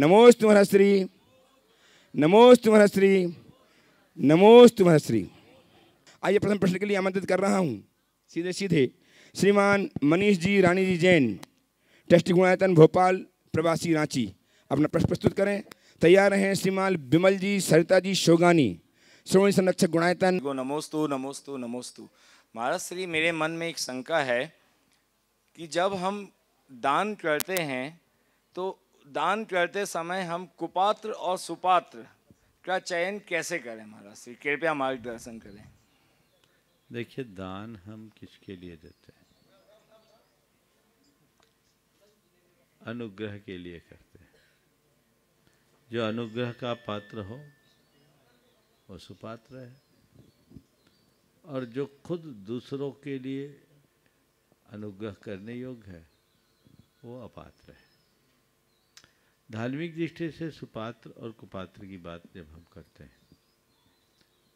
नमोस्तु महर्षि, नमोस्तु महर्षि, नमोस्तु महर्षि। आइए प्रथम प्रश्न के लिए आमंत्रित कर रहा हूँ सीधे सीधे श्रीमान मनीष जी रानी जी जैन, ट्रस्टी गुणायतन भोपाल, प्रवासी रांची। अपना प्रश्न प्रस्तुत करें। तैयार हैं श्रीमान विमल जी सरिता जी शोगानी, श्रोमणी संरक्षक गुणायतन। नमोस्तु नमोस्तु नमोस्तु। महाराज श्री, मेरे मन में एक शंका है कि जब हम दान करते हैं तो दान करते समय हम कुपात्र और सुपात्र का चयन कैसे करें? महाराज श्री कृपया मार्गदर्शन करें। देखिए, दान हम किसके लिए देते हैं? अनुग्रह के लिए करते हैं। जो अनुग्रह का पात्र हो वो सुपात्र है, और जो खुद दूसरों के लिए अनुग्रह करने योग्य है वो अपात्र है। धार्मिक दृष्टि से सुपात्र और कुपात्र की बात जब हम करते हैं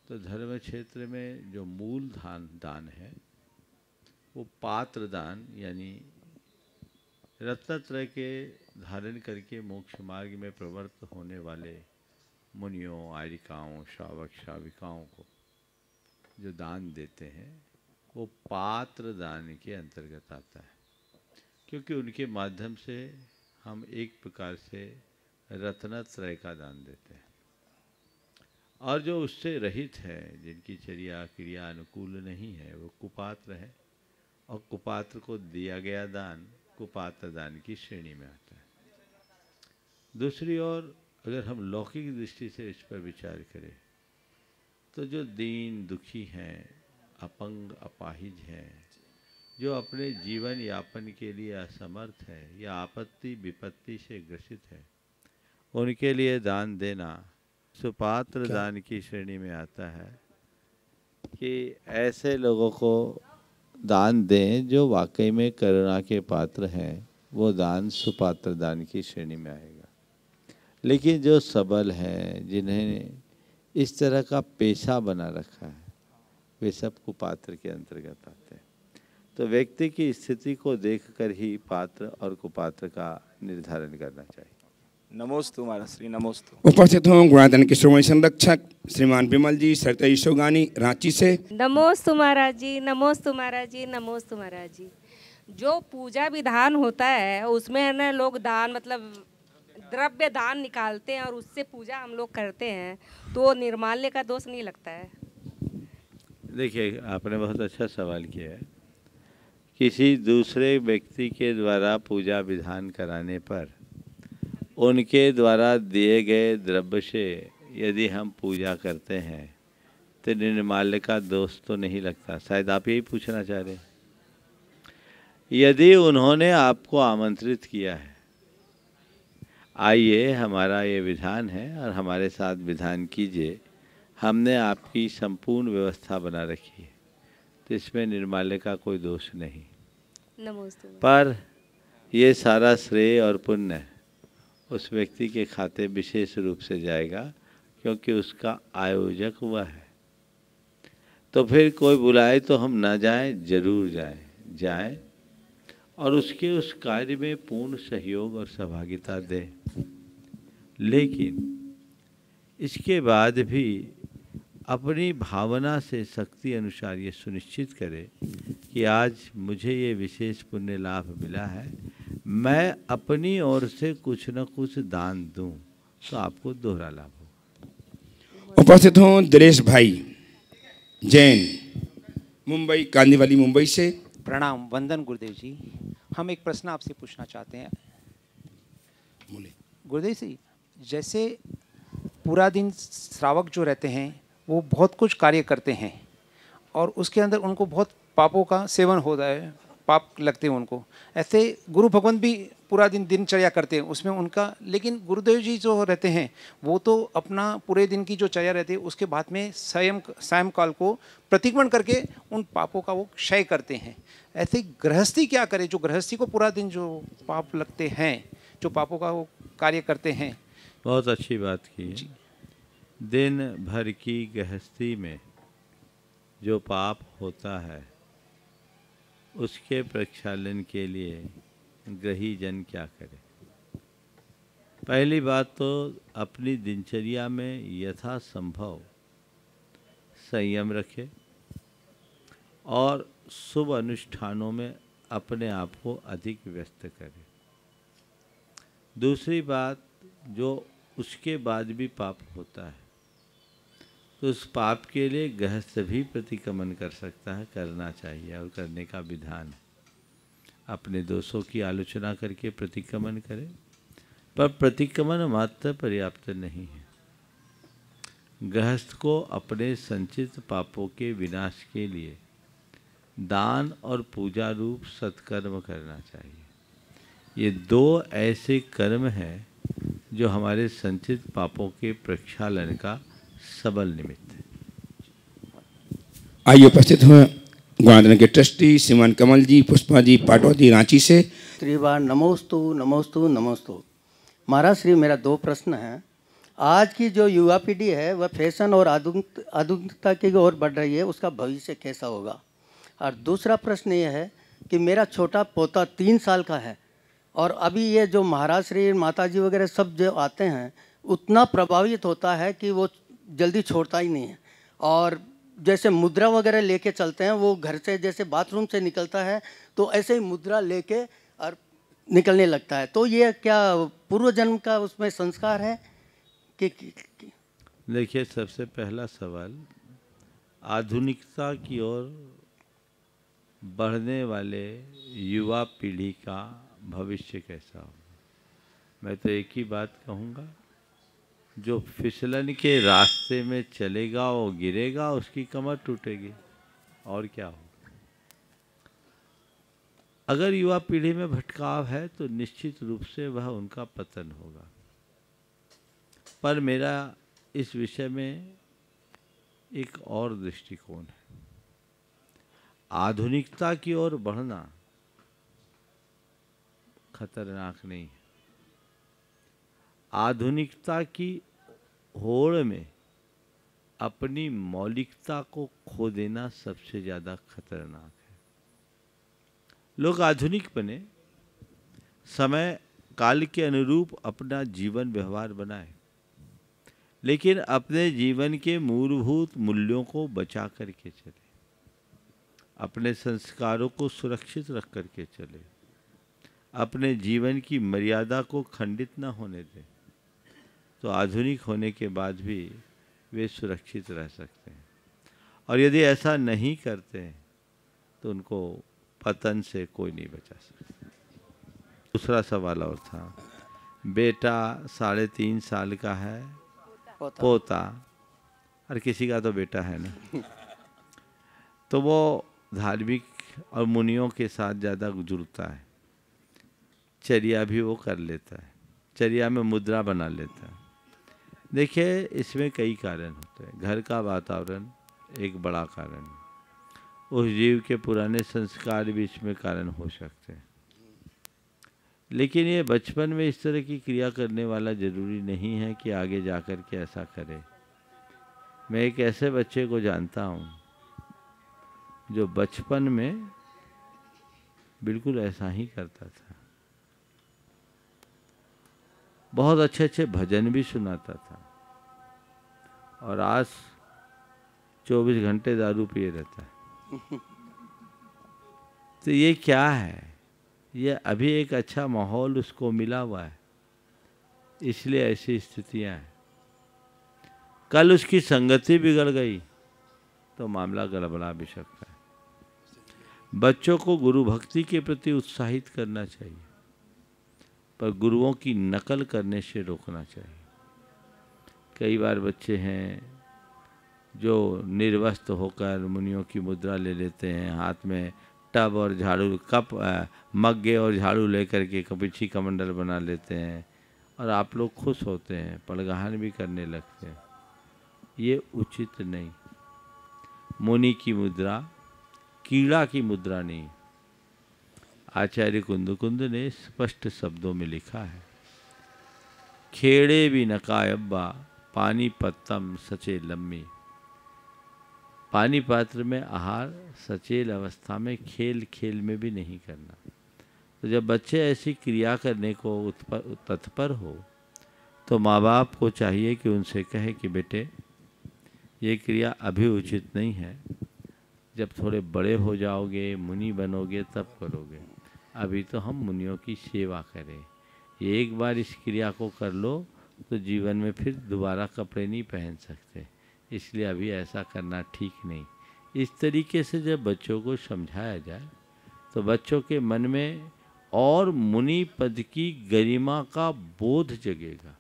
तो धर्म क्षेत्र में जो मूल दान है वो पात्र दान, यानी रत्नत्रय के धारण करके मोक्ष मार्ग में प्रवृत्त होने वाले मुनियों, आर्यिकाओं, श्रावक श्राविकाओं को जो दान देते हैं वो पात्र दान के अंतर्गत आता है, क्योंकि उनके माध्यम से हम एक प्रकार से रत्नत्रय का दान देते हैं। और जो उससे रहित है, जिनकी चर्या क्रिया अनुकूल नहीं है, वो कुपात्र है, और कुपात्र को दिया गया दान कुपात्र दान की श्रेणी में आता है। दूसरी ओर अगर हम लौकिक दृष्टि से इस पर विचार करें तो जो दीन दुखी हैं, अपंग अपाहिज हैं, जो अपने जीवन यापन के लिए असमर्थ है या आपत्ति विपत्ति से ग्रसित है, उनके लिए दान देना सुपात्र दान की श्रेणी में आता है। कि ऐसे लोगों को दान दें जो वाकई में करुणा के पात्र हैं, वो दान सुपात्र दान की श्रेणी में आएगा। लेकिन जो सबल हैं, जिन्हें इस तरह का पेशा बना रखा है, वे सब कुपात्र के अंतर्गत आते हैं। तो व्यक्ति की स्थिति को देखकर ही पात्र और कुपात्र का निर्धारण करना चाहिए। नमोस्तु महाराज श्री, नमोस्तु। उपस्थित हों गुणायतन के श्रोमणी संरक्षक श्रीमान विमल जी सरिता जी शोगानी रांची से। नमोस्तु महाराज जी, नमोस्तु महाराज जी, नमोस्तु महाराज जी। जो पूजा विधान होता है उसमें है ना, लोग दान मतलब द्रव्य दान निकालते हैं और उससे पूजा हम लोग करते हैं, तो निर्माल्य का दोष नहीं लगता है? देखिए, आपने बहुत अच्छा सवाल किया है। किसी दूसरे व्यक्ति के द्वारा पूजा विधान कराने पर उनके द्वारा दिए गए द्रव्य से यदि हम पूजा करते हैं तो निर्माल्य का दोष तो नहीं लगता। शायद आप यही पूछना चाह रहे हैं। यदि उन्होंने आपको आमंत्रित किया है, आइए हमारा ये विधान है और हमारे साथ विधान कीजिए, हमने आपकी संपूर्ण व्यवस्था बना रखी है, तो इसमें निर्माल्य का कोई दोष नहीं। नमस्ते। पर ये सारा श्रेय और पुण्य उस व्यक्ति के खाते विशेष रूप से जाएगा, क्योंकि उसका आयोजक हुआ है। तो फिर कोई बुलाए तो हम ना जाएं, जरूर जाएं और उसके उस कार्य में पूर्ण सहयोग और सहभागिता दें। लेकिन इसके बाद भी अपनी भावना से शक्ति अनुसार ये सुनिश्चित करें कि आज मुझे ये विशेष पुण्य लाभ मिला है, मैं अपनी ओर से कुछ न कुछ दान दूं, तो आपको दोहरा लाभ होगा। उपस्थित हों दिनेश भाई जैन, मुंबई, कांदीवली मुंबई से। प्रणाम, वंदन गुरुदेव जी। हम एक प्रश्न आपसे पूछना चाहते हैं। गुरुदेव जी, जैसे पूरा दिन श्रावक जो रहते हैं वो बहुत कुछ कार्य करते हैं और उसके अंदर उनको बहुत पापों का सेवन होता है, पाप लगते हैं उनको। ऐसे गुरु भगवान भी पूरा दिन दिनचर्या करते हैं उसमें उनका, लेकिन गुरुदेव जी जो रहते हैं वो तो अपना पूरे दिन की जो चर्या रहती है उसके बाद में सायंकाल को प्रतिक्रमण करके उन पापों का वो क्षय करते हैं। ऐसे गृहस्थी क्या करे, जो गृहस्थी को पूरा दिन जो पाप लगते हैं, जो पापों का वो कार्य करते हैं? बहुत अच्छी बात की है। दिन भर की गृहस्थी में जो पाप होता है उसके प्रक्षालन के लिए गृही जन क्या करे? पहली बात तो अपनी दिनचर्या में यथासंभव संयम रखें और शुभ अनुष्ठानों में अपने आप को अधिक व्यस्त करें। दूसरी बात, जो उसके बाद भी पाप होता है तो उस पाप के लिए गृहस्थ भी प्रतिक्रमण कर सकता है, करना चाहिए और करने का विधान है। अपने दोषों की आलोचना करके प्रतिक्रमण करें, पर प्रतिक्रमण मात्र पर्याप्त नहीं है। गृहस्थ को अपने संचित पापों के विनाश के लिए दान और पूजा रूप सत्कर्म करना चाहिए। ये दो ऐसे कर्म हैं जो हमारे संचित पापों के प्रक्षालन का सबल निमित्त है। आइए उपस्थित हुए गुणाधन के ट्रस्टी श्रीमान कमल जी, पुष्पा जी पाटौदी, रांची से। त्रिवार नमोस्तु नमोस्तु नमोस्तु। महाराज श्री, मेरा 2 प्रश्न हैं। आज की जो युवा पीढ़ी है वह फैशन और आधुनिकता की ओर बढ़ रही है, उसका भविष्य कैसा होगा? और दूसरा प्रश्न ये है कि मेरा छोटा पोता 3 साल का है और अभी ये जो महाराज श्री, माता जी वगैरह सब जो आते हैं उतना प्रभावित होता है कि वो जल्दी छोड़ता ही नहीं है। और जैसे मुद्रा वगैरह लेके चलते हैं, वो घर से जैसे बाथरूम से निकलता है तो ऐसे ही मुद्रा लेके और निकलने लगता है। तो ये क्या पूर्व जन्म का उसमें संस्कार है कि? देखिए, सबसे पहला सवाल, आधुनिकता की ओर बढ़ने वाले युवा पीढ़ी का भविष्य कैसा होगा? मैं तो एक ही बात कहूँगा, जो फिसलन के रास्ते में चलेगा वो गिरेगा, उसकी कमर टूटेगी, और क्या होगा। अगर युवा पीढ़ी में भटकाव है तो निश्चित रूप से वह उनका पतन होगा। पर मेरा इस विषय में एक और दृष्टिकोण है। आधुनिकता की ओर बढ़ना खतरनाक नहीं है। आधुनिकता की होड़ में अपनी मौलिकता को खो देना सबसे ज़्यादा खतरनाक है। लोग आधुनिक बने, समय काल के अनुरूप अपना जीवन व्यवहार बनाए, लेकिन अपने जीवन के मूलभूत मूल्यों को बचा करके चले, अपने संस्कारों को सुरक्षित रख करके चले, अपने जीवन की मर्यादा को खंडित न होने दें, तो आधुनिक होने के बाद भी वे सुरक्षित रह सकते हैं। और यदि ऐसा नहीं करते हैं तो उनको पतन से कोई नहीं बचा सकता। दूसरा सवाल और था, बेटा 3.5 साल का है, पोता, और किसी का तो बेटा है ना, तो वो धार्मिक और मुनियों के साथ ज़्यादा जुड़ता है, चर्या भी वो कर लेता है, चर्या में मुद्रा बना लेता है। देखिए, इसमें कई कारण होते हैं। घर का वातावरण एक बड़ा कारण है, उस जीव के पुराने संस्कार भी इसमें कारण हो सकते हैं। लेकिन ये बचपन में इस तरह की क्रिया करने वाला ज़रूरी नहीं है कि आगे जाकर के ऐसा करे। मैं एक ऐसे बच्चे को जानता हूँ जो बचपन में बिल्कुल ऐसा ही करता था, बहुत अच्छे अच्छे भजन भी सुनाता था, और आज 24 घंटे दारू पिए रहता है। तो ये क्या है? ये अभी एक अच्छा माहौल उसको मिला हुआ है, इसलिए ऐसी स्थितियां हैं। कल उसकी संगति बिगड़ गई तो मामला गड़बड़ा भी सकता है। बच्चों को गुरु भक्ति के प्रति उत्साहित करना चाहिए, पर गुरुओं की नकल करने से रोकना चाहिए। कई बार बच्चे हैं जो निर्वस्त्र होकर मुनियों की मुद्रा ले लेते हैं, हाथ में टब और झाड़ू, मग्गे और झाड़ू लेकर के कपिछी कमंडल बना लेते हैं, और आप लोग खुश होते हैं, पड़गहन भी करने लगते हैं। ये उचित नहीं। मुनि की मुद्रा कीड़ा की मुद्रा नहीं। आचार्य कुंद ने स्पष्ट शब्दों में लिखा है, खेड़े भी नकायब्बा पानी पत्तम सचे लम्मी। पानी पात्र में आहार सचेल अवस्था में खेल खेल में भी नहीं करना। तो जब बच्चे ऐसी क्रिया करने को तत्पर हो तो माँ बाप को चाहिए कि उनसे कहे कि बेटे ये क्रिया अभी उचित नहीं है, जब थोड़े बड़े हो जाओगे, मुनि बनोगे तब करोगे, अभी तो हम मुनियों की सेवा करें। एक बार इस क्रिया को कर लो तो जीवन में फिर दोबारा कपड़े नहीं पहन सकते, इसलिए अभी ऐसा करना ठीक नहीं। इस तरीके से जब बच्चों को समझाया जाए तो बच्चों के मन में और मुनि पद की गरिमा का बोध जगेगा।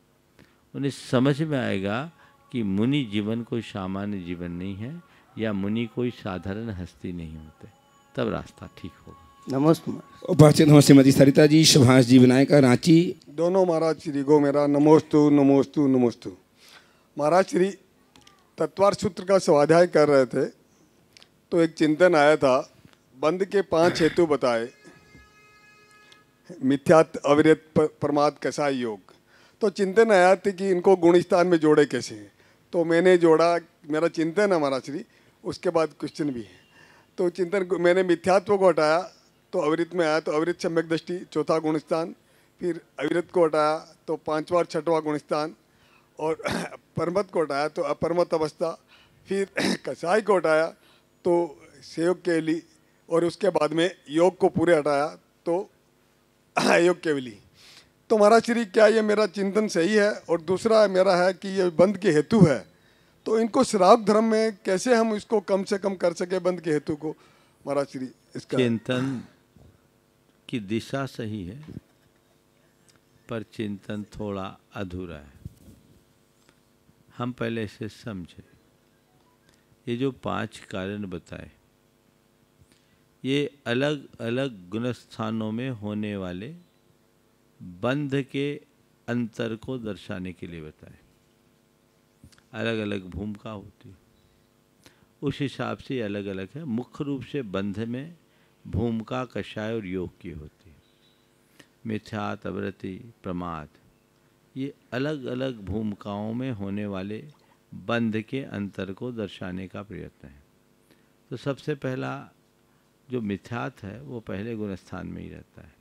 उन्हें समझ में आएगा कि मुनि जीवन कोई सामान्य जीवन नहीं है, या मुनि कोई साधारण हस्ती नहीं होते, तब रास्ता ठीक होगा। नमस्ते। उपस्थित हों श्रीमती सरिता जी, सुभाष जी विनायका, रांची। दोनों महाराज श्री गो मेरा नमोस्तु नमोस्तु नमोस्तु। महाराज श्री तत्वार्थ सूत्र का स्वाध्याय कर रहे थे तो एक चिंतन आया था, बंध के 5 हेतु बताए, मिथ्यात्व, अविरत, प्रमाद, कसाई योग। तो चिंतन आया था कि इनको गुण स्थान में जोड़े कैसे हैं, तो मैंने जोड़ा, मेरा चिंतन है महाराज श्री, उसके बाद क्वेश्चन भी है। तो चिंतन मैंने मिथ्यात्व को हटाया तो अविरत में आया, तो अविरत सम्यक दृष्टि चौथा गुण स्थान, फिर अविरत को हटाया तो 5वां और 6वां गुण स्थान, और परमत को हटाया तो अपरमत अवस्था, फिर कसाई को हटाया तो सेयोग केवली, और उसके बाद में योग को पूरे हटाया तो योग केवली। तो महाराज श्री क्या ये मेरा चिंतन सही है? और दूसरा मेरा है कि ये बंध के हेतु है, तो इनको श्रावक धर्म में कैसे हम इसको कम से कम कर सके बंध के हेतु को महाराज श्री? इसका चिंतन की दिशा सही है, पर चिंतन थोड़ा अधूरा है। हम पहले इसे समझे। ये जो 5 कारण बताए, ये अलग अलग गुण स्थानों में होने वाले बंध के अंतर को दर्शाने के लिए बताए। अलग अलग भूमिका होती है, उस हिसाब से अलग अलग है। मुख्य रूप से बंध में भूमिका कषाय और योग की होती है। मिथ्यात्व, अवृत्ति, प्रमाद, ये अलग अलग भूमिकाओं में होने वाले बंध के अंतर को दर्शाने का प्रयत्न है। तो सबसे पहला जो मिथ्यात्व है वो पहले गुण स्थान में ही रहता है।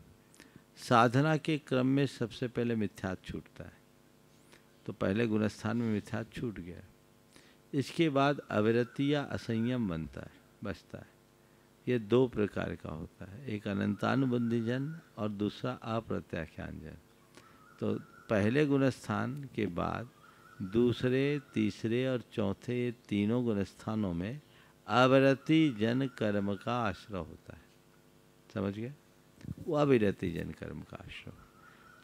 साधना के क्रम में सबसे पहले मिथ्यात्व छूटता है, तो पहले गुण स्थान में मिथ्यात्व छूट गया। इसके बाद अविरति या असंयम बचता है। ये 2 प्रकार का होता है, एक अनंतानुबंधी जन और दूसरा अप्रत्याख्यान जन। तो पहले गुण स्थान के बाद दूसरे, तीसरे और चौथे, ये तीनों गुण स्थानों में अविरति जन कर्म का आश्रय होता है। समझ गए? वो अविरति जन कर्म का आश्रय,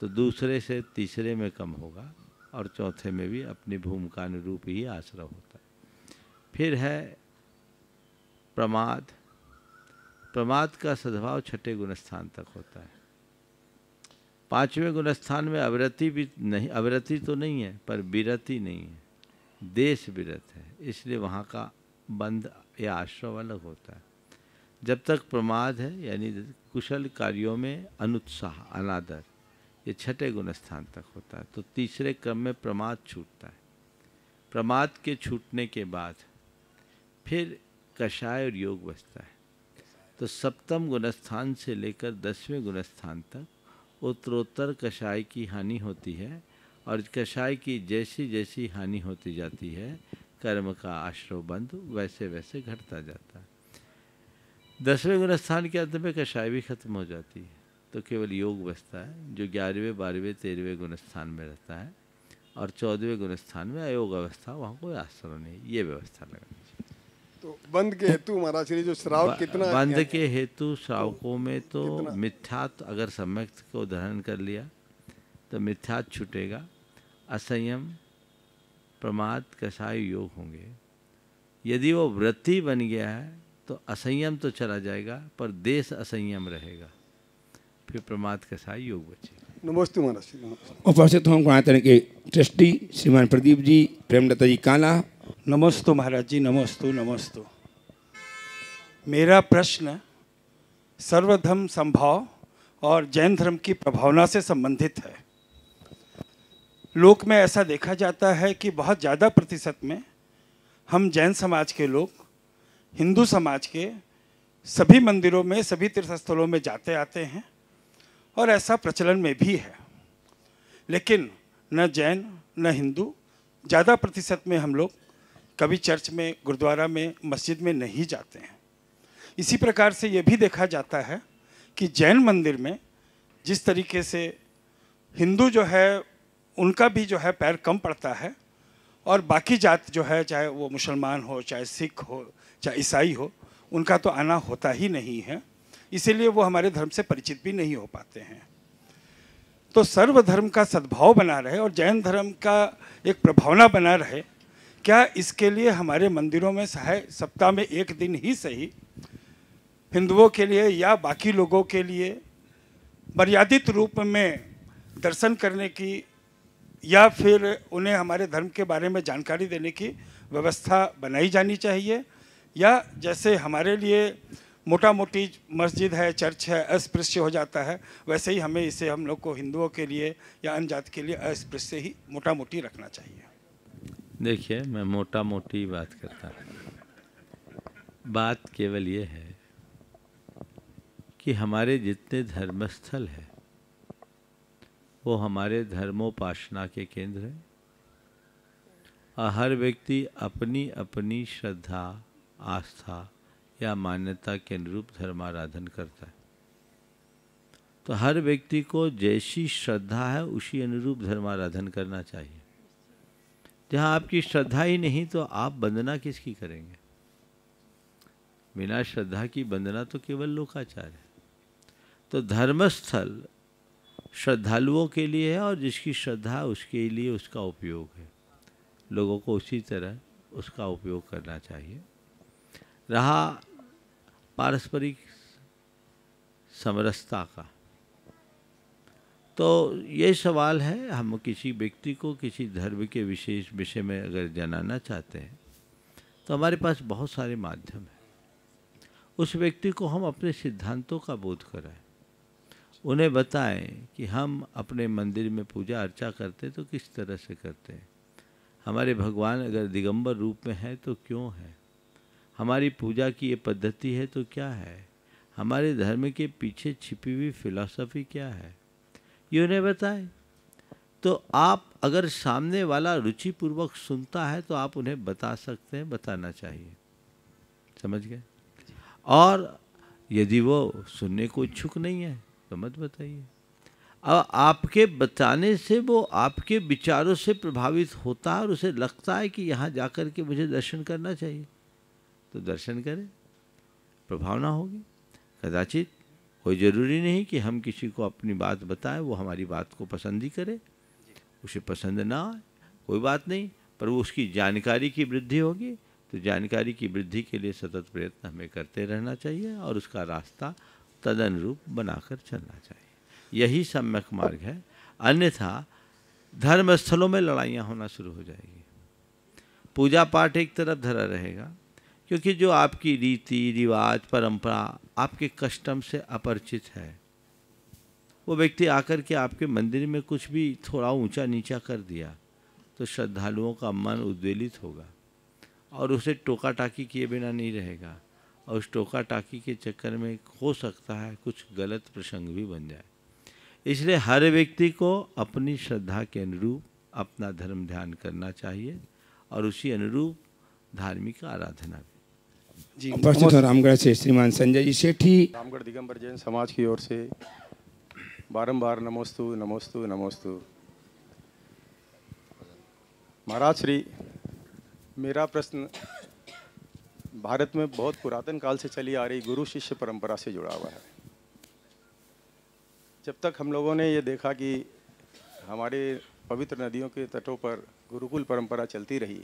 तो दूसरे से तीसरे में कम होगा और चौथे में भी अपनी भूमिका अनुरूप ही आश्रय होता है। फिर है प्रमाद। प्रमाद का सद्भाव 6ठे गुण स्थान तक होता है। 5वें गुण स्थान में अविरति भी नहीं, अविरति तो नहीं है पर विरति नहीं है, देश विरत है, इसलिए वहाँ का बंध या आश्रय अलग होता है। जब तक प्रमाद है यानी कुशल कार्यों में अनुत्साह, अनादर, ये 6ठे गुण स्थान तक होता है। तो तीसरे क्रम में प्रमाद छूटता है। प्रमाद के छूटने के बाद फिर कषाय और योग बचता है। तो 7वें गुण स्थान से लेकर 10वें गुण स्थान तक उत्तरोत्तर कषाय की हानि होती है, और कषाय की जैसी जैसी हानि होती जाती है, कर्म का आश्रय बंध वैसे वैसे घटता जाता है। 10वें गुण स्थान के अंत में कषाय भी खत्म हो जाती है, तो केवल योग बचता है, जो 11वें, 12वें, 13वें गुण स्थान में रहता है, और 14वें गुण स्थान में अयोग अवस्था, वहाँ कोई आश्रय नहीं। ये व्यवस्था लगानी चाहिए। तो बंध के हेतु महाराज श्री जो श्रावक कितना, बंध के हेतु श्रावकों में तो मिथ्यात्व अगर सम्यक को धारण कर लिया तो मिथ्यात्व छूटेगा, असंयम, प्रमाद, कषाय, योग होंगे। यदि वो वृत्ति बन गया है तो असंयम तो चला जाएगा पर देश असंयम रहेगा, फिर प्रमाद, कषाय, योग बचेगा। नमस्ते महाराज श्री। उपस्थित हों गुणातन के ट्रस्टी श्रीमान प्रदीप जी, प्रेमलता जी काला। नमस्तु महाराज जी, नमस्तु नमस्तु। मेरा प्रश्न सर्वधर्म संभाव और जैन धर्म की प्रभावना से संबंधित है। लोक में ऐसा देखा जाता है कि बहुत ज़्यादा प्रतिशत में हम जैन समाज के लोग हिंदू समाज के सभी मंदिरों में, सभी तीर्थस्थलों में जाते आते हैं और ऐसा प्रचलन में भी है। लेकिन न जैन न हिंदू, ज़्यादा प्रतिशत में हम लोग कभी चर्च में, गुरुद्वारा में, मस्जिद में नहीं जाते हैं। इसी प्रकार से ये भी देखा जाता है कि जैन मंदिर में जिस तरीके से हिंदू जो है उनका भी जो है पैर कम पड़ता है, और बाकी जात जो है, चाहे वो मुसलमान हो, चाहे सिख हो, चाहे ईसाई हो, उनका तो आना होता ही नहीं है, इसीलिए वो हमारे धर्म से परिचित भी नहीं हो पाते हैं। तो सर्वधर्म का सद्भाव बना रहे और जैन धर्म का एक प्रभावना बना रहे, क्या इसके लिए हमारे मंदिरों में सप्ताह में एक दिन ही सही हिंदुओं के लिए या बाकी लोगों के लिए मर्यादित रूप में दर्शन करने की या फिर उन्हें हमारे धर्म के बारे में जानकारी देने की व्यवस्था बनाई जानी चाहिए, या जैसे हमारे लिए मोटा मोटी मस्जिद है, चर्च है, अस्पृश्य हो जाता है, वैसे ही हमें इसे हम लोग को हिंदुओं के लिए या अन्य जाति के लिए अस्पृश्य ही मोटा मोटी रखना चाहिए। देखिए, मैं मोटा मोटी बात करता हूँ। बात केवल ये है कि हमारे जितने धर्मस्थल हैं वो हमारे धर्मोपासना के केंद्र हैं, और हर व्यक्ति अपनी अपनी श्रद्धा, आस्था या मान्यता के अनुरूप धर्माराधन करता है। तो हर व्यक्ति को जैसी श्रद्धा है उसी अनुरूप धर्माराधन करना चाहिए। जहाँ आपकी श्रद्धा ही नहीं तो आप वंदना किसकी करेंगे? बिना श्रद्धा की वंदना तो केवल लोकाचार है। तो धर्मस्थल श्रद्धालुओं के लिए है, और जिसकी श्रद्धा उसके लिए उसका उपयोग है। लोगों को उसी तरह उसका उपयोग करना चाहिए। रहा पारस्परिक समरसता का, तो ये सवाल है, हम किसी व्यक्ति को किसी धर्म के विशेष विषय में अगर जनाना चाहते हैं तो हमारे पास बहुत सारे माध्यम हैं। उस व्यक्ति को हम अपने सिद्धांतों का बोध कराएं, उन्हें बताएं कि हम अपने मंदिर में पूजा अर्चा करते तो किस तरह से करते हैं, हमारे भगवान अगर दिगंबर रूप में है तो क्यों है, हमारी पूजा की ये पद्धति है तो क्या है, हमारे धर्म के पीछे छिपी हुई फिलॉसफी क्या है, ये उन्हें बताएं। तो आप अगर सामने वाला रुचिपूर्वक सुनता है तो आप उन्हें बता सकते हैं, बताना चाहिए। समझ गए? और यदि वो सुनने को इच्छुक नहीं है तो मत बताइए। अब आपके बताने से वो आपके विचारों से प्रभावित होता है और उसे लगता है कि यहाँ जाकर के मुझे दर्शन करना चाहिए, तो दर्शन करें, प्रभावना होगी। कदाचित कोई ज़रूरी नहीं कि हम किसी को अपनी बात बताएं, वो हमारी बात को पसंद ही करे, उसे पसंद ना आए कोई बात नहीं, पर वो उसकी जानकारी की वृद्धि होगी। तो जानकारी की वृद्धि के लिए सतत प्रयत्न हमें करते रहना चाहिए और उसका रास्ता तदनुरूप बनाकर चलना चाहिए। यही सम्यक मार्ग है। अन्यथा धर्म स्थलों में लड़ाइयाँ होना शुरू हो जाएगी, पूजा पाठ एक तरफ धरा रहेगा, क्योंकि जो आपकी रीति रिवाज परंपरा आपके कस्टम से अपरिचित है, वो व्यक्ति आकर के आपके मंदिर में कुछ भी थोड़ा ऊंचा नीचा कर दिया तो श्रद्धालुओं का मन उद्वेलित होगा और उसे टोका टाकी किए बिना नहीं रहेगा, और उस टोका टाकी के चक्कर में हो सकता है कुछ गलत प्रसंग भी बन जाए। इसलिए हर व्यक्ति को अपनी श्रद्धा के अनुरूप अपना धर्म ध्यान करना चाहिए और उसी अनुरूप धार्मिक आराधना भी। जी, उपस्थित हो रामगढ़ से श्रीमान संजय जी सेठी। रामगढ़ दिगंबर जैन समाज की ओर से बारंबार नमोस्तु नमोस्तु नमोस्तु। महाराज श्री, मेरा प्रश्न भारत में बहुत पुरातन काल से चली आ रही गुरु शिष्य परंपरा से जुड़ा हुआ है। जब तक हम लोगों ने ये देखा कि हमारे पवित्र नदियों के तटों पर गुरुकुल परंपरा चलती रही,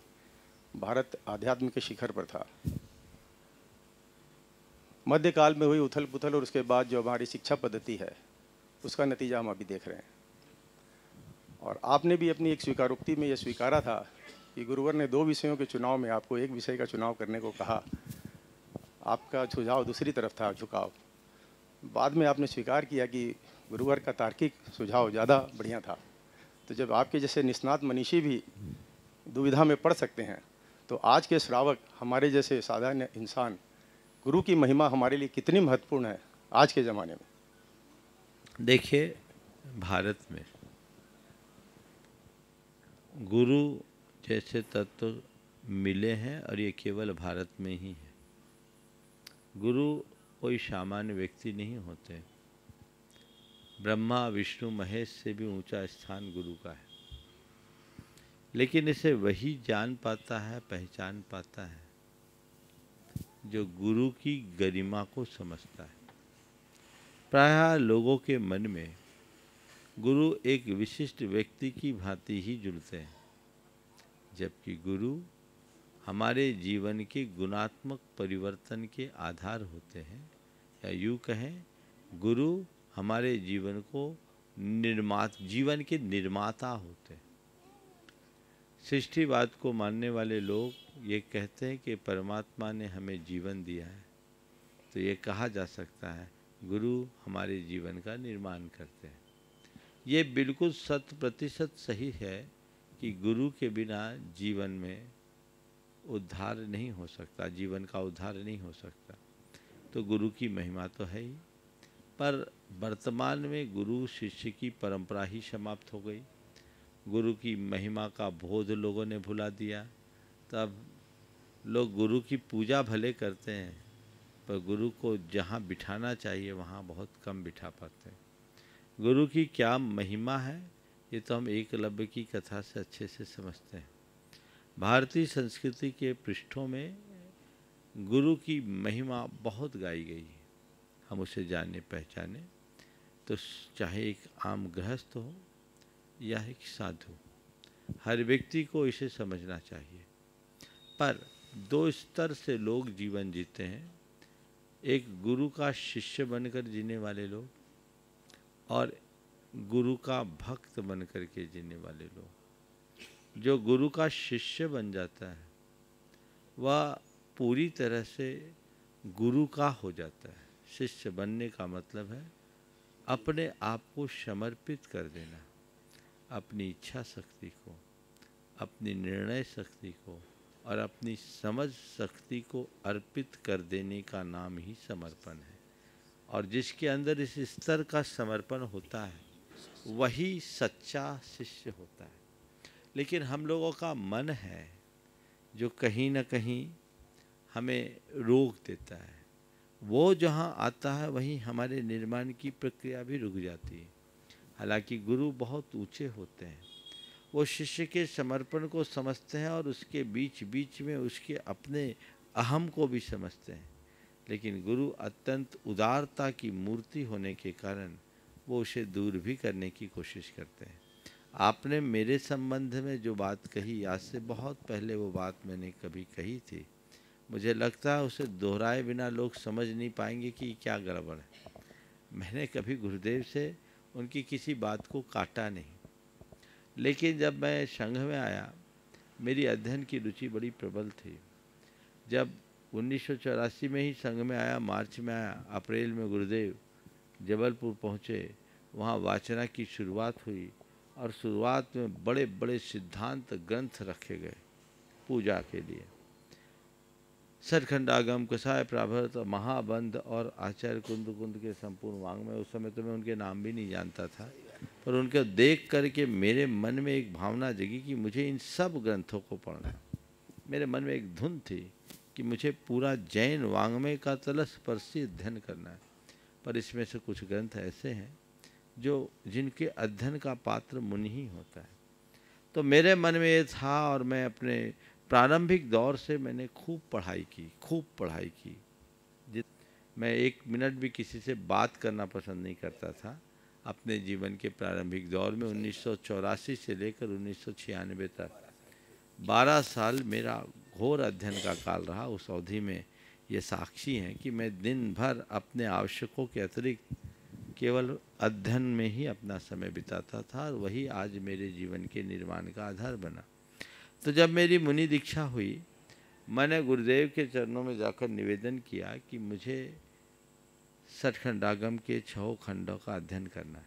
भारत आध्यात्म के शिखर पर था। मध्यकाल में हुई उथल पुथल और उसके बाद जो हमारी शिक्षा पद्धति है उसका नतीजा हम अभी देख रहे हैं। और आपने भी अपनी एक स्वीकारोक्ति में यह स्वीकारा था कि गुरुवर ने 2 विषयों के चुनाव में आपको एक विषय का चुनाव करने को कहा, आपका सुझाव दूसरी तरफ था, झुकाव। बाद में आपने स्वीकार किया कि गुरुवर का तार्किक सुझाव ज़्यादा बढ़िया था। तो जब आपके जैसे निष्णात मनीषी भी दुविधा में पड़ सकते हैं, तो आज के श्रावक हमारे जैसे साधारण इंसान, गुरु की महिमा हमारे लिए कितनी महत्वपूर्ण है आज के ज़माने में? देखिए, भारत में गुरु जैसे तत्व मिले हैं और ये केवल भारत में ही है। गुरु कोई सामान्य व्यक्ति नहीं होते। ब्रह्मा विष्णु महेश से भी ऊंचा स्थान गुरु का है, लेकिन इसे वही जान पाता है, पहचान पाता है जो गुरु की गरिमा को समझता है। प्रायः लोगों के मन में गुरु एक विशिष्ट व्यक्ति की भांति ही जुड़ते हैं, जबकि गुरु हमारे जीवन के गुणात्मक परिवर्तन के आधार होते हैं, या यूँ कहें गुरु हमारे जीवन के निर्माता होते हैं। सृष्टिवाद को मानने वाले लोग ये कहते हैं कि परमात्मा ने हमें जीवन दिया है, तो ये कहा जा सकता है गुरु हमारे जीवन का निर्माण करते हैं। ये बिल्कुल 100% सही है कि गुरु के बिना जीवन में उद्धार नहीं हो सकता, जीवन का उद्धार नहीं हो सकता। तो गुरु की महिमा तो है ही, पर वर्तमान में गुरु शिष्य की परंपरा ही समाप्त हो गई। गुरु की महिमा का बोध लोगों ने भुला दिया। तब लोग गुरु की पूजा भले करते हैं, पर गुरु को जहाँ बिठाना चाहिए वहाँ बहुत कम बिठा पाते हैं। गुरु की क्या महिमा है ये तो हम एकलव्य की कथा से अच्छे से समझते हैं। भारतीय संस्कृति के पृष्ठों में गुरु की महिमा बहुत गाई गई है। हम उसे जाने पहचाने तो चाहे एक आम गृहस्थ हो या एक साधु, हर व्यक्ति को इसे समझना चाहिए। पर 2 स्तर से लोग जीवन जीते हैं, एक गुरु का शिष्य बनकर जीने वाले लोग और गुरु का भक्त बनकर के जीने वाले लोग। जो गुरु का शिष्य बन जाता है वह पूरी तरह से गुरु का हो जाता है। शिष्य बनने का मतलब है अपने आप को समर्पित कर देना, अपनी इच्छा शक्ति को, अपनी निर्णय शक्ति को और अपनी समझ शक्ति को अर्पित कर देने का नाम ही समर्पण है। और जिसके अंदर इस स्तर का समर्पण होता है वही सच्चा शिष्य होता है। लेकिन हम लोगों का मन है जो कहीं न कहीं हमें रोक देता है। वो जहाँ आता है वहीं हमारे निर्माण की प्रक्रिया भी रुक जाती है। हालांकि गुरु बहुत ऊंचे होते हैं, वो शिष्य के समर्पण को समझते हैं और उसके बीच बीच में उसके अपने अहम को भी समझते हैं। लेकिन गुरु अत्यंत उदारता की मूर्ति होने के कारण वो उसे दूर भी करने की कोशिश करते हैं। आपने मेरे संबंध में जो बात कही, आज से बहुत पहले वो बात मैंने कभी कही थी। मुझे लगता है उसे दोहराए बिना लोग समझ नहीं पाएंगे कि क्या गड़बड़ है। मैंने कभी गुरुदेव से उनकी किसी बात को काटा नहीं, लेकिन जब मैं संघ में आया मेरी अध्ययन की रुचि बड़ी प्रबल थी। जब 1984 में ही संघ में आया, मार्च में आया, अप्रैल में गुरुदेव जबलपुर पहुँचे, वहाँ वाचना की शुरुआत हुई और शुरुआत में बड़े बड़े सिद्धांत ग्रंथ रखे गए पूजा के लिए। सतखंडागम, कसाय प्राभृत, महाबंध और आचार्य कुंद के संपूर्ण वांग्मय। उस समय तो मैं उनके नाम भी नहीं जानता था, पर उनको देख करके मेरे मन में एक भावना जगी कि मुझे इन सब ग्रंथों को पढ़ना है। मेरे मन में एक धुन थी कि मुझे पूरा जैन वांग्मय का तलस्पर्शी अध्ययन करना है। पर इसमें से कुछ ग्रंथ ऐसे हैं जिनके अध्ययन का पात्र मुनि ही होता है। तो मेरे मन में ये था और मैं अपने प्रारंभिक दौर से मैंने खूब पढ़ाई की। मैं 1 मिनट भी किसी से बात करना पसंद नहीं करता था। अपने जीवन के प्रारंभिक दौर में 1984 से लेकर 1996 तक 12 साल मेरा घोर अध्ययन का काल रहा। उस अवधि में ये साक्षी हैं कि मैं दिन भर अपने आवश्यकों के अतिरिक्त केवल अध्ययन में ही अपना समय बिताता था और वही आज मेरे जीवन के निर्माण का आधार बना। तो जब मेरी मुनि दीक्षा हुई, मैंने गुरुदेव के चरणों में जाकर निवेदन किया कि मुझे सतखंडागम के 6 खंडों का अध्ययन करना है,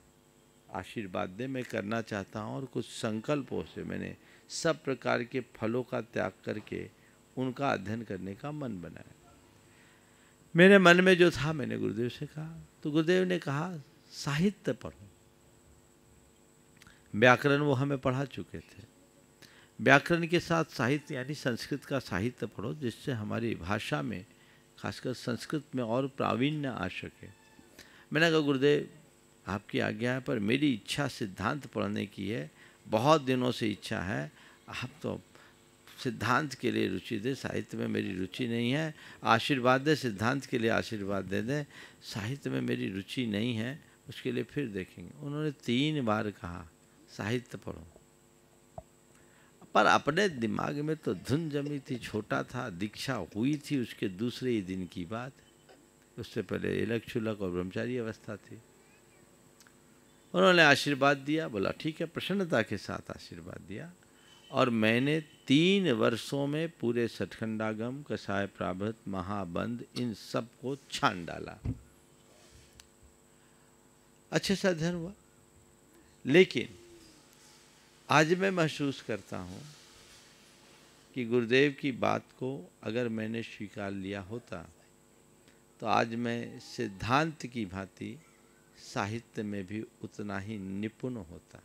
आशीर्वाद दे, मैं करना चाहता हूँ। और कुछ संकल्पों से मैंने सब प्रकार के फलों का त्याग करके उनका अध्ययन करने का मन बनाया। मेरे मन में जो था मैंने गुरुदेव से कहा, तो गुरुदेव ने कहा साहित्य पढ़ो। व्याकरण वो हमें पढ़ा चुके थे, व्याकरण के साथ साहित्य यानी संस्कृत का साहित्य पढ़ो, जिससे हमारी भाषा में, खासकर संस्कृत में और प्रावीण्य आ सके। मैंने कहा गुरुदेव आपकी आज्ञा है, पर मेरी इच्छा सिद्धांत पढ़ने की है, बहुत दिनों से इच्छा है। आप तो सिद्धांत के लिए रुचि दे, साहित्य में मेरी रुचि नहीं है। आशीर्वाद दे, सिद्धांत के लिए आशीर्वाद दे दे, साहित्य में मेरी रुचि नहीं है, उसके लिए फिर देखेंगे। उन्होंने 3 बार कहा साहित्य पढ़ो, पर अपने दिमाग में तो धुन जमी थी, छोटा था, दीक्षा हुई थी उसके दूसरे ही दिन की बात। उससे पहले इलक छुलक और ब्रह्मचारी अवस्था थी। उन्होंने आशीर्वाद दिया, बोला ठीक है, प्रसन्नता के साथ आशीर्वाद दिया। और मैंने 3 वर्षों में पूरे सठखंडागम, कसाय प्राभृत, महाबंध, इन सब को छान डाला। अच्छे से अध्ययन हुआ। लेकिन आज मैं महसूस करता हूँ कि गुरुदेव की बात को अगर मैंने स्वीकार लिया होता तो आज मैं सिद्धांत की भांति साहित्य में भी उतना ही निपुण होता।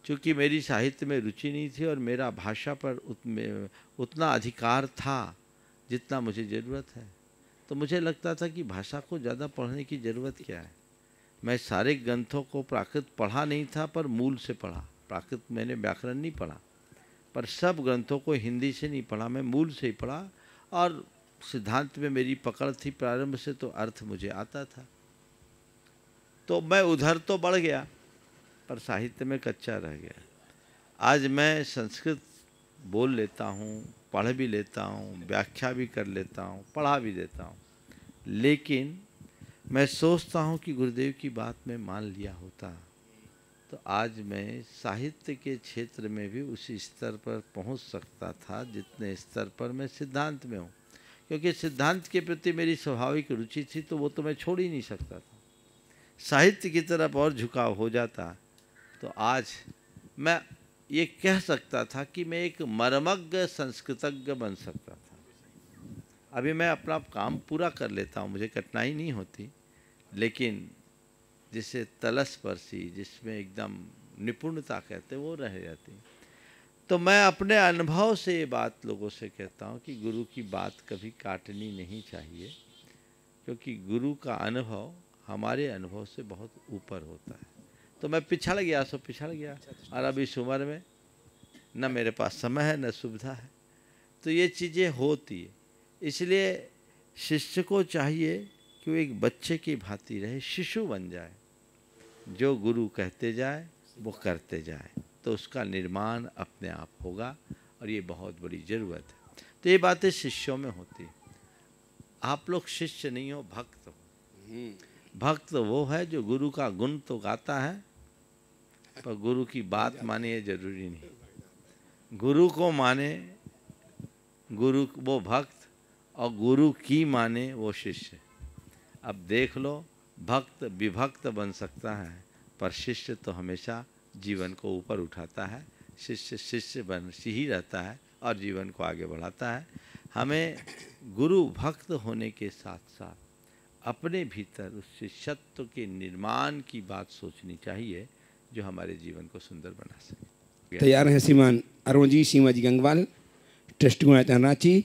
क्योंकि मेरी साहित्य में रुचि नहीं थी और मेरा भाषा पर उतना अधिकार था जितना मुझे ज़रूरत है, तो मुझे लगता था कि भाषा को ज़्यादा पढ़ने की ज़रूरत क्या है। मैं सारे ग्रंथों को प्राकृत पढ़ा नहीं था, पर मूल से पढ़ा। प्राकृत मैंने व्याकरण नहीं पढ़ा, पर सब ग्रंथों को हिंदी से नहीं पढ़ा, मैं मूल से ही पढ़ा। और सिद्धांत में मेरी पकड़ थी प्रारंभ से, तो अर्थ मुझे आता था, तो मैं उधर तो बढ़ गया, पर साहित्य में कच्चा रह गया। आज मैं संस्कृत बोल लेता हूँ, पढ़ भी लेता हूँ, व्याख्या भी कर लेता हूँ, पढ़ा भी देता हूँ, लेकिन मैं सोचता हूँ कि गुरुदेव की बात में मान लिया होता तो आज मैं साहित्य के क्षेत्र में भी उसी स्तर पर पहुँच सकता था जितने स्तर पर मैं सिद्धांत में हूँ। क्योंकि सिद्धांत के प्रति मेरी स्वाभाविक रुचि थी, तो वो तो मैं छोड़ ही नहीं सकता था। साहित्य की तरफ और झुकाव हो जाता तो आज मैं ये कह सकता था कि मैं एक मर्मज्ञ संस्कृतज्ञ बन सकता था। अभी मैं अपना काम पूरा कर लेता हूँ, मुझे कठिनाई नहीं होती, लेकिन जिसे तलस्पर्शी, जिसमें एकदम निपुणता कहते वो रह जाती। तो मैं अपने अनुभव से ये बात लोगों से कहता हूँ कि गुरु की बात कभी काटनी नहीं चाहिए, क्योंकि गुरु का अनुभव हमारे अनुभव से बहुत ऊपर होता है। तो मैं पिछड़ गया सो पिछड़ गया, और अब इस उम्र में न मेरे पास समय है न सुविधा है, तो ये चीज़ें होती है। इसलिए शिष्य को चाहिए कि वो एक बच्चे की भांति रहे, शिशु बन जाए, जो गुरु कहते जाए वो करते जाए, तो उसका निर्माण अपने आप होगा, और ये बहुत बड़ी ज़रूरत है। तो ये बातें शिष्यों में होती है। आप लोग शिष्य नहीं हो, भक्त हो। भक्त वो है जो गुरु का गुण तो गाता है, पर गुरु की बात माने ये जरूरी नहीं। गुरु को माने गुरु वो भक्त, और गुरु की माने वो शिष्य। अब देख लो, भक्त विभक्त बन सकता है, पर शिष्य तो हमेशा जीवन को ऊपर उठाता है। शिष्य शिष्य बन ही रहता है और जीवन को आगे बढ़ाता है। हमें गुरु भक्त होने के साथ साथ अपने भीतर उस शिष्यत्व के निर्माण की बात सोचनी चाहिए, जो हमारे जीवन को सुंदर बना सके। तैयार हैं श्रीमान अरुण जी, सीमा जी गंगवाल, ट्रस्ट गुणाचार्य रांची।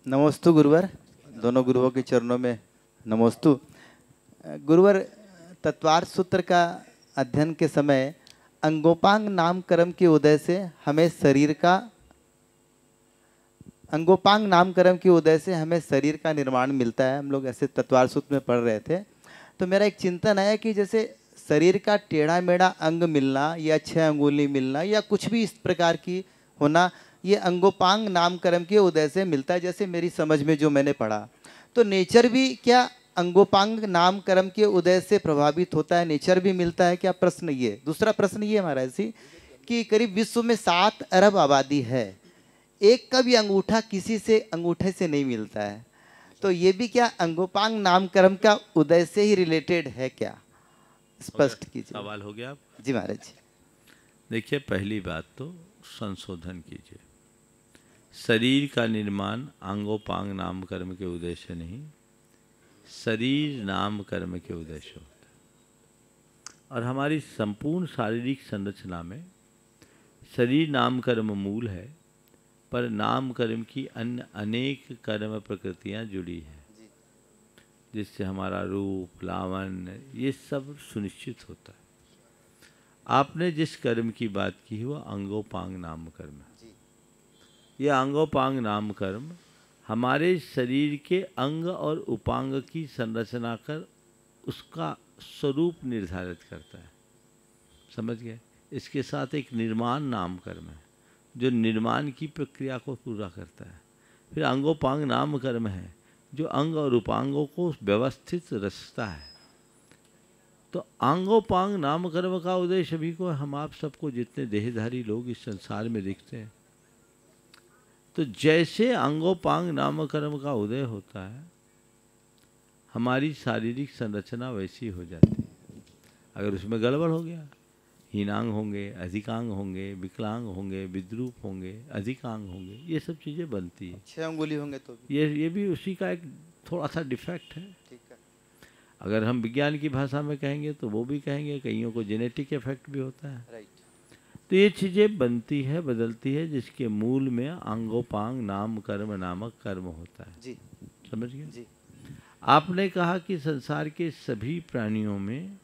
नमोस्तु गुरुवर, दोनों गुरुओं के चरणों में नमोस्तु। गुरुवर, तत्वार्थ सूत्र का अध्ययन के समय अंगोपांग नाम कर्म के उदय से हमें शरीर का शरीर का निर्माण मिलता है। हम लोग ऐसे तत्वार्थ सूत्र में पढ़ रहे थे, तो मेरा एक चिंतन है कि जैसे शरीर का टेढ़ा मेढ़ा अंग मिलना या 6 अंगुली मिलना या कुछ भी इस प्रकार की होना, ये अंगोपांग नाम कर्म के उदय से मिलता है, जैसे मेरी समझ में जो मैंने पढ़ा। तो नेचर भी क्या अंगोपांग नाम कर्म के उदय से प्रभावित होता है, नेचर भी मिलता है क्या? प्रश्न ये। दूसरा प्रश्न ये महाराज जी कि करीब विश्व में 7 अरब आबादी है, एक का भी अंगूठा किसी से अंगूठे से नहीं मिलता है, तो ये भी क्या अंगोपांग नाम कर्म का उदय से ही रिलेटेड है क्या? स्पष्ट कीजिए। सवाल हो गया आप? जी महाराज जी। देखिए, पहली बात तो संशोधन कीजिए। शरीर का निर्माण अंगोपांग नाम कर्म के उदय से नहीं, शरीर नाम कर्म के उदय से होता है। और हमारी संपूर्ण शारीरिक संरचना में शरीर नाम कर्म मूल है, पर नाम कर्म की अन्य अनेक कर्म प्रकृतियाँ जुड़ी हैं, जिससे हमारा रूप, लावण्य ये सब सुनिश्चित होता है। आपने जिस कर्म की बात की है वह अंगोपांग नाम कर्म है। यह अंगोपांग नाम कर्म हमारे शरीर के अंग और उपांग की संरचना कर उसका स्वरूप निर्धारित करता है। समझ गए? इसके साथ एक निर्माण नाम कर्म है जो निर्माण की प्रक्रिया को पूरा करता है। फिर अंगोपांग नाम कर्म है जो अंग और उपांगों को व्यवस्थित रचता है। तो अंगोपांग नाम कर्म का उद्देश्य सभी को, हम आप सबको जितने देहधारी लोग इस संसार में दिखते हैं, तो जैसे अंगोपांग नाम कर्म का उदय होता है हमारी शारीरिक संरचना वैसी हो जाती है। अगर उसमें गड़बड़ हो गया, हीनांग होंगे, अधिकांग होंगे, विकलांग होंगे, विद्रूप होंगे, अधिकांग होंगे, ये सब चीज़ें बनती है। 6 अंगुली होंगे तो ये भी उसी का एक थोड़ा सा डिफेक्ट है। ठीक है। अगर हम विज्ञान की भाषा में कहेंगे तो वो भी कहेंगे कईयों को जेनेटिक इफेक्ट भी होता है। राइट। तो ये चीज़ें बनती है, बदलती है, जिसके मूल में अंगोपांग नाम कर्म नामक कर्म होता है। जी। समझ गए? जी। आपने कहा कि संसार के सभी प्राणियों में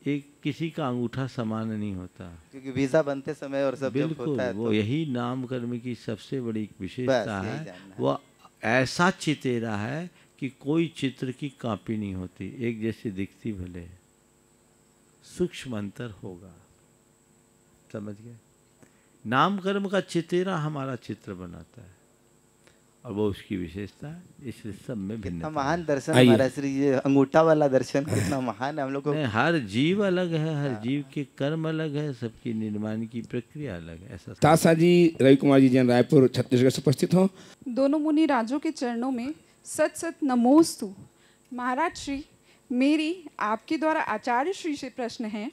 एक किसी का अंगूठा समान नहीं होता, क्योंकि वीजा बनते समय और सब जब होता है वो तो यही नाम कर्म की सबसे बड़ी विशेषता बस यही है। जानना है। वह ऐसा चितेरा है कि कोई चित्र की कॉपी नहीं होती, एक जैसी दिखती भले, सूक्ष्म अंतर होगा। समझ गए? नाम कर्म का चितेरा हमारा चित्र बनाता है और वो उसकी विशेषता है, इसलिए सब में भिन्नता। महान दर्शन हमारा श्री, ये अंगूठा वाला दर्शन कितना महान है हम लोग को। हर जीव अलग है, हर जीव के कर्म अलग है, सबकी निर्माण की प्रक्रिया अलग है। ऐसा तासा जी, रवि कुमार जी जैन, रायपुर छत्तीसगढ़ से उपस्थित हो। दोनों मुनि राजों के चरणों में सत सत नमोस्तु। महाराज श्री, मेरी आपके द्वारा आचार्य श्री से प्रश्न है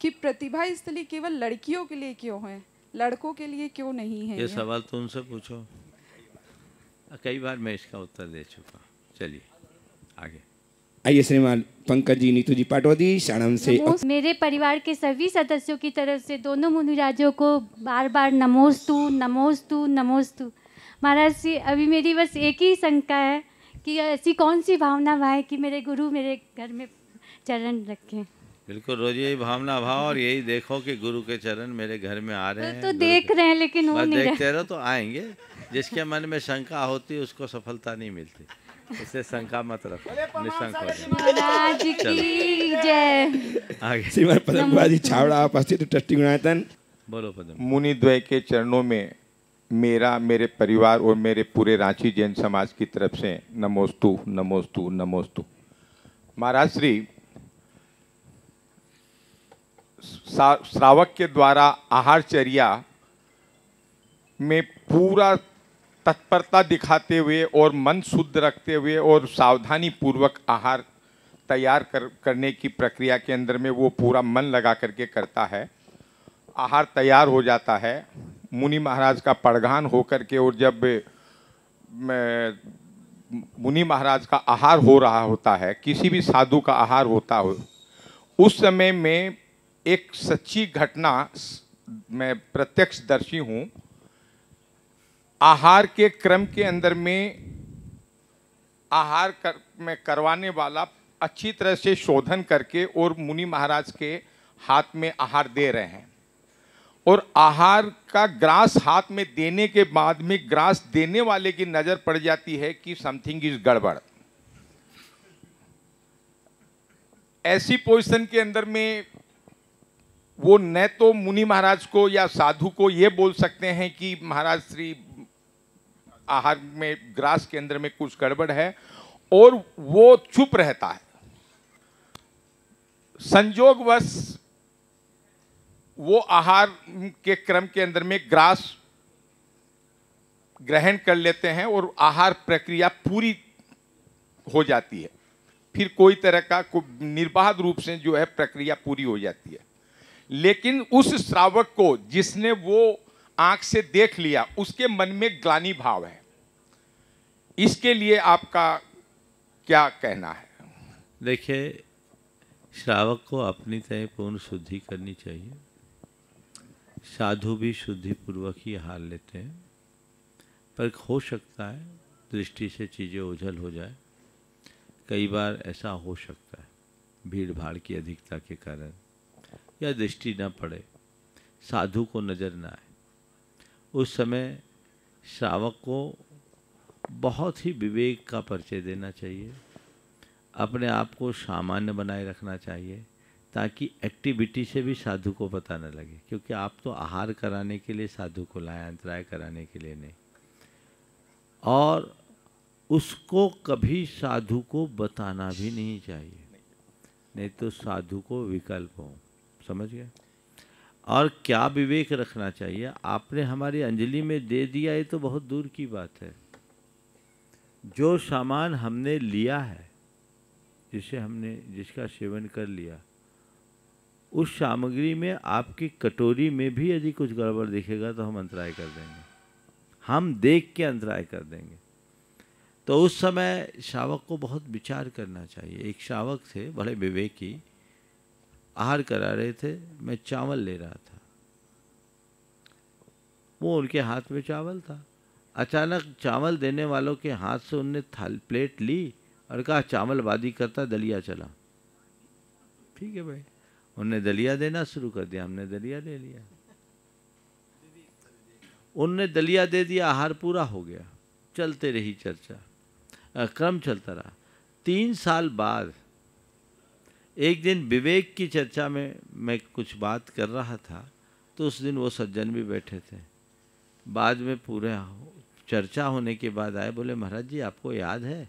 कि प्रतिभा स्थली केवल लड़कियों के लिए क्यों है, लड़कों के लिए क्यों नहीं है? ये सवाल तो उनसे पूछो, कई बार मैं इसका उत्तर दे चुका। चलिए आगे। आइए श्रीमान पंकज जी, नीतू जी पाटवादी साणंद से। मेरे परिवार के सभी सदस्यों की तरफ से दोनों मुनिराजों को बार बार नमोस्तु नमोस्तु नमोस्तु। महाराज जी, अभी मेरी बस एक ही शंका है कि ऐसी कौन सी भावना है कि मेरे गुरु मेरे घर में चरण रखें। बिल्कुल, रोज यही भावना भाव और यही देखो कि गुरु के चरण मेरे घर में आ रहे हैं। तो देख रहे हैं लेकिन वो नहीं देखते रहो तो आएंगे। जिसके मन में शंका होती है उसको सफलता नहीं मिलती, इससे शंका मत रखो, निशंक हो जाओ। महाराज की जय। आगे श्रीमान पद्म जी छावड़ा उपस्थित, ट्रस्टी गुणायतन। बोलो पद्म। मुनि द्वय के चरणों में मेरा, मेरे परिवार और मेरे पूरे रांची जैन समाज की तरफ से नमोस्तु नमोस्तु नमोस्तु। महाराज श्री, श्रावक के द्वारा आहारचर्या में पूरा तत्परता दिखाते हुए और मन शुद्ध रखते हुए और सावधानी पूर्वक आहार तैयार करने की प्रक्रिया के अंदर में वो पूरा मन लगा करके करता है। आहार तैयार हो जाता है, मुनि महाराज का पड़घान हो करके, और जब मुनि महाराज का आहार हो रहा होता है, किसी भी साधु का आहार होता हो, उस समय में एक सच्ची घटना मैं प्रत्यक्षदर्शी हूँ। आहार के क्रम के अंदर में में करवाने वाला अच्छी तरह से शोधन करके और मुनि महाराज के हाथ में आहार दे रहे हैं, और आहार का ग्रास हाथ में देने के बाद में ग्रास देने वाले की नज़र पड़ जाती है कि समथिंग इज गड़बड़। ऐसी पोजीशन के अंदर में वो न तो मुनि महाराज को या साधु को ये बोल सकते हैं कि महाराज श्री आहार में ग्रास के अंदर में कुछ गड़बड़ है, और वो चुप रहता है। संयोगवश वो आहार के क्रम के अंदर में ग्रास ग्रहण कर लेते हैं और आहार प्रक्रिया पूरी हो जाती है। फिर कोई तरह का निर्बाध रूप से जो है प्रक्रिया पूरी हो जाती है। लेकिन उस श्रावक को जिसने वो आंख से देख लिया, उसके मन में ग्लानि भाव है। इसके लिए आपका क्या कहना है? देखिए, श्रावक को अपनी तरह पूर्ण शुद्धि करनी चाहिए। साधु भी शुद्धिपूर्वक ही आहार लेते हैं, पर हो सकता है दृष्टि से चीज़ें ओझल हो जाए। कई बार ऐसा हो सकता है भीड़ भाड़ की अधिकता के कारण, या दृष्टि न पड़े, साधु को नज़र न आए। उस समय श्रावक को बहुत ही विवेक का परिचय देना चाहिए, अपने आप को सामान्य बनाए रखना चाहिए, ताकि एक्टिविटी से भी साधु को पता न लगे, क्योंकि आप तो आहार कराने के लिए साधु को लाए, अंतराय कराने के लिए नहीं। और उसको कभी साधु को बताना भी नहीं चाहिए, नहीं तो साधु को विकल्प हो। समझ गए? और क्या विवेक रखना चाहिए, आपने हमारी अंजलि में दे दिया ये तो बहुत दूर की बात है। जो सामान हमने लिया है, जिसका सेवन कर लिया, उस सामग्री में आपकी कटोरी में भी यदि कुछ गड़बड़ दिखेगा तो हम अंतराय कर देंगे, हम देख के अंतराय कर देंगे। तो उस समय शावक को बहुत विचार करना चाहिए। एक शावक थे बड़े विवेकी, आहार करा रहे थे, मैं चावल ले रहा था, वो उनके हाथ में चावल था। अचानक चावल देने वालों के हाथ से उनने प्लेट ली और कहा चावल वादी करता, दलिया चला। ठीक है भाई, उनने दलिया देना शुरू कर दिया, हमने दलिया ले लिया। उनने दलिया दे दिया, आहार पूरा हो गया, चलते रही चर्चा, क्रम चलता रहा। 3 साल बाद एक दिन विवेक की चर्चा में मैं कुछ बात कर रहा था, तो उस दिन वो सज्जन भी बैठे थे। बाद में पूरे चर्चा होने के बाद आए, बोले महाराज जी आपको याद है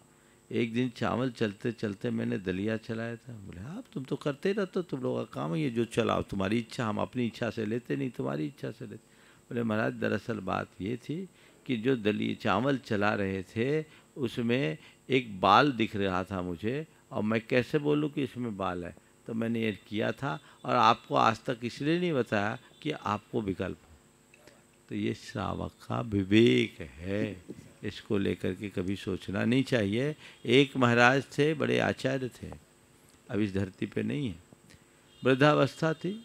एक दिन चावल चलते चलते मैंने दलिया चलाया था? बोले आप तुम तो करते रहते हो, तुम लोगों का काम है ये, जो चलाओ तुम्हारी इच्छा, हम अपनी इच्छा से लेते नहीं, तुम्हारी इच्छा से लेते। बोले महाराज दरअसल बात ये थी कि जो चावल चला रहे थे उसमें एक बाल दिख रहा था मुझे, और मैं कैसे बोलूं कि इसमें बाल है, तो मैंने ये किया था, और आपको आज तक इसलिए नहीं बताया कि आपको विकल्प हो। तो ये श्रावक का विवेक है, इसको लेकर के कभी सोचना नहीं चाहिए। एक महाराज थे, बड़े आचार्य थे, अब इस धरती पे नहीं है, वृद्धावस्था थी,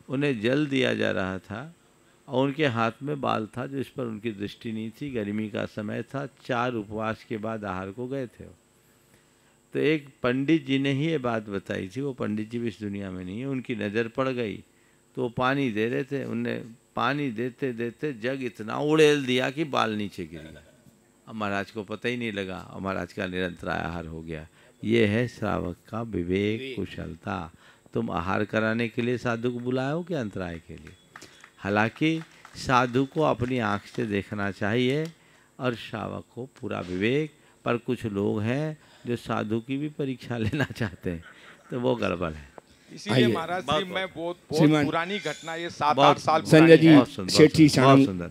उन्हें जल दिया जा रहा था और उनके हाथ में बाल था जिस पर उनकी दृष्टि नहीं थी। गर्मी का समय था, 4 उपवास के बाद आहार को गए थे। तो एक पंडित जी ने ही ये बात बताई थी, वो पंडित जी भी इस दुनिया में नहीं है, उनकी नज़र पड़ गई तो वो पानी दे रहे थे, उनने पानी देते देते जग इतना उड़ेल दिया कि बाल नीचे गिर गया। अब महाराज को पता ही नहीं लगा और महाराज का निरंतर आहार हो गया। ये है श्रावक का विवेक, कुशलता। तुम आहार कराने के लिए साधु को बुलाए हो क्या अंतराय के लिए? हालांकि साधु को अपनी आँख से देखना चाहिए और श्रावक को पूरा विवेक। पर कुछ लोग हैं जो साधु की भी परीक्षा लेना चाहते हैं, तो वो गड़बड़ है। इसीलिए महाराज जी मैं बहुत पुरानी घटना, ये 7-8 साल संजय जी शेठी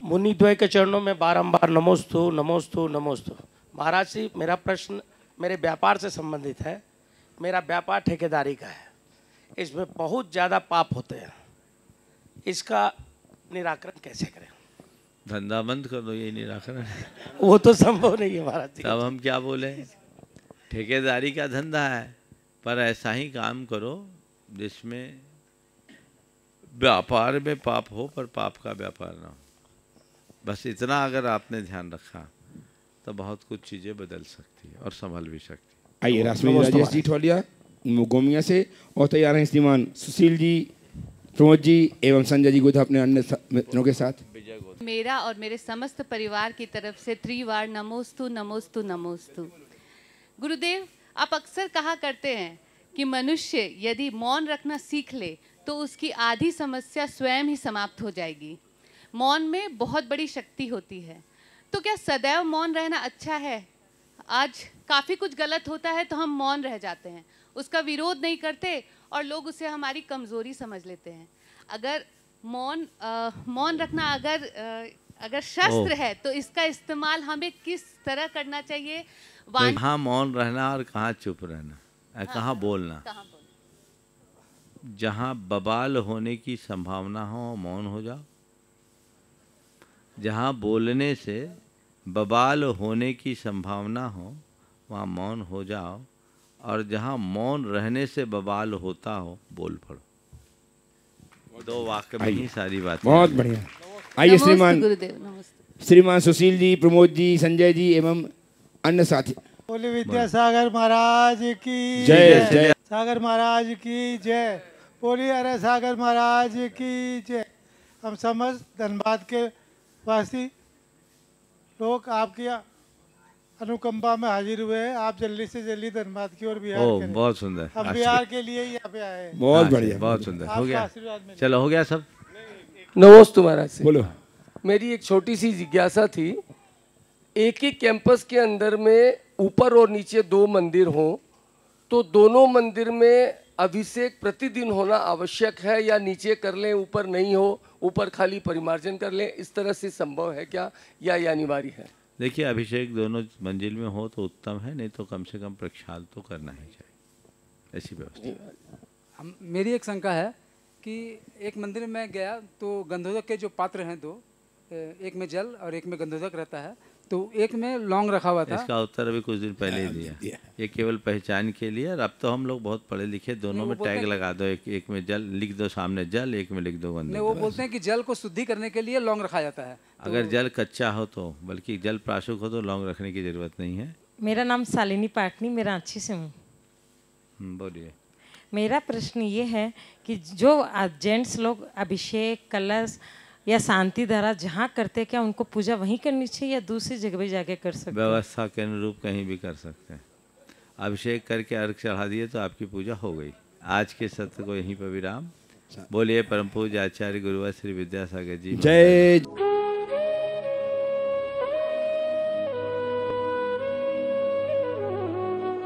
मुनिद्वय के चरणों में बारंबार नमोस्तु नमोस्तु नमोस्तु। महाराज जी मेरा प्रश्न मेरे व्यापार से संबंधित है। मेरा व्यापार ठेकेदारी का है, इसमें बहुत ज़्यादा पाप होते हैं, इसका निराकरण कैसे करें? धंधा बंद कर दो, ये निराकरण है। वो तो संभव नहीं है महाराज जी। तब हम क्या बोले? ठेकेदारी का धंधा है, पर ऐसा ही काम करो जिसमें व्यापार में पाप हो पर पाप का व्यापार ना हो। बस इतना अगर आपने ध्यान रखा तो बहुत कुछ चीज़ें बदल सकती है और संभल भी सकती है। आइए राजेश जी ठोलिया गोमिया से, और तैयार हैं श्रीमान सुशील जी, प्रमोद जी एवं संजय जी गोधा अपने अन्य मित्रों के साथ। मेरा और मेरे समस्त परिवार की तरफ से 3 बार नमोस्तु नमोस्तु नमोस्तु। गुरुदेव, आप अक्सर कहा करते हैं कि मनुष्य यदि मौन रखना सीख ले तो उसकी आधी समस्या स्वयं ही समाप्त हो जाएगी। मौन में बहुत बड़ी शक्ति होती है, तो क्या सदैव मौन रहना अच्छा है? आज काफ़ी कुछ गलत होता है तो हम मौन रह जाते हैं, उसका विरोध नहीं करते और लोग उसे हमारी कमज़ोरी समझ लेते हैं। अगर मौन रखना अगर शस्त्र है तो इसका इस्तेमाल हमें किस तरह करना चाहिए? कहाँ मौन रहना और कहाँ चुप रहना, कहाँ बोलना। जहाँ बवाल होने की संभावना हो मौन हो जाओ, जहाँ बोलने से बवाल होने की संभावना हो वहाँ मौन हो जाओ, और जहाँ मौन रहने से बवाल होता हो बोल पड़ो। 2 वाक्य में ही सारी बात। बहुत बढ़िया। आइए श्रीमान श्रीमान सुशील जी, प्रमोद जी, संजय जी एवं अन्य साथी। बोले विद्यासागर महाराज की जय। जय सागर महाराज की जय। बोली अरे सागर महाराज की जय। हम समस्त धनबाद के वासी लोग आपकी अनुकंपा में हाजिर हुए हैं। आप जल्दी से जल्दी धनबाद की ओर बिहार करें। बहुत सुंदर। हम बिहार के लिए यहाँ पे आए हैं। बहुत बढ़िया, बहुत सुंदर। हो गया, चलो हो गया सब। नमस्ते महाराज। बोलो। मेरी एक छोटी सी जिज्ञासा थी, एक ही कैंपस के अंदर में ऊपर और नीचे 2 मंदिर हों तो दोनों मंदिर में अभिषेक प्रतिदिन होना आवश्यक है या नीचे कर लें ऊपर नहीं हो, ऊपर खाली परिमार्जन कर लें, इस तरह से संभव है क्या या अनिवार्य है? देखिए अभिषेक दोनों मंजिल में हो तो उत्तम है, नहीं तो कम से कम प्रक्षाल तो करना ही चाहिए, ऐसी व्यवस्था। मेरी एक शंका है कि एक मंदिर में गया तो गंधोदक के जो पात्र हैं 2, एक में जल और एक में गंधोदक रहता है, तो एक में लौंग रखा हुआ था। इसका उत्तर अभी कुछ दिन पहले ही दिया। ये केवल पहचान के लिए, और अब तो हम लोग बहुत पढ़े लिखे, दोनों में टैग लगा दो, एक में जल लिख दो, सामने जल, एक में लिख दो गंधोदक। वो बोलते हैं कि जल को शुद्धि करने के लिए लौंग रखा जाता है। अगर जल कच्चा हो तो, बल्कि जल प्राशुक हो तो लौंग रखने की जरूरत नहीं है। मेरा नाम शालिनी पाटनी, मैं रांची से हूँ। बोलिए। मेरा प्रश्न ये है कि जो जेंट्स लोग अभिषेक, कलश या शांति धारा जहाँ करते, क्या उनको पूजा वहीं करनी चाहिए या दूसरी जगह भी जाके कर सकते हैं? व्यवस्था के अनुरूप कहीं भी कर सकते हैं। अभिषेक करके अर्घ चढ़ा दिए तो आपकी पूजा हो गई। आज के सत्र को यहीं पर विराम। बोलिए परम पूज्य आचार्य गुरुवर श्री विद्यासागर जी। जय।